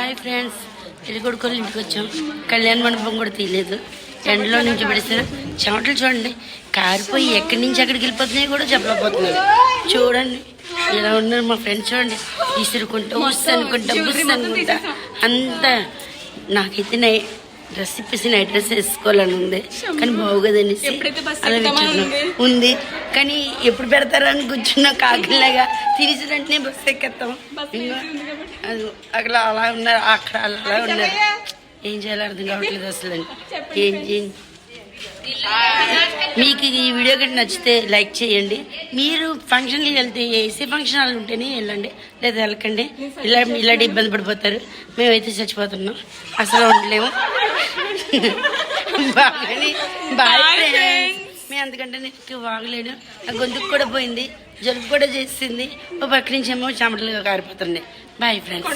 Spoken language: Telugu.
హాయ్ ఫ్రెండ్స్, పెళ్లి కొడుకోళ్ళు ఇంటికి వచ్చాం. కళ్యాణ మండపం కూడా తీయలేదు, ఎండలో నుంచి పెడిస్తారు. చెమటలు చూడండి కారిపోయి ఎక్కడి నుంచి ఎక్కడికి వెళ్ళిపోతున్నాయి కూడా చెప్పలేకపోతున్నాను. చూడండి ఇలా ఉన్నారు మా ఫ్రెండ్స్. చూడండి ఇసురుకుంటా ఉస్సు అనుకుంటా బుస్సు అనుకుంటా అంతా. నాకైతే డ్రెస్ ఇప్పేసి నైట్ డ్రెస్ వేసుకోవాలని ఉంది, కానీ బాగోదనేసి అలా ఉంది. కానీ ఎప్పుడు పెడతారా అని కూర్చున్నా కాకిలాగా. తిరిగి వెంటనే బస్సు ఎక్కేస్తాం. అది అక్కడ అలా ఉన్నారు, అక్కడ అలా ఉన్నారు. ఏం చేయాలో అర్థం కావట్లేదు అసలు. ఏం మీకు ఈ వీడియో కట్టి నచ్చితే లైక్ చేయండి. మీరు ఫంక్షన్కి వెళ్తే ఏసీ ఫంక్షన్ హాల్ ఉంటేనే వెళ్ళండి, లేదా వెళ్ళకండి. ఇలాంటి ఇబ్బంది పడిపోతారు. మేమైతే చచ్చిపోతున్నాం, అసలు ఉండలేము. బాగా మేము అంతకంటే నేను వాగలేను. నా గొంతుకు కూడా పోయింది, జలుబు కూడా చేసింది. ఓ పక్క నుంచి ఏమో చెమటలుగా కారిపోతుంది. Bye friends.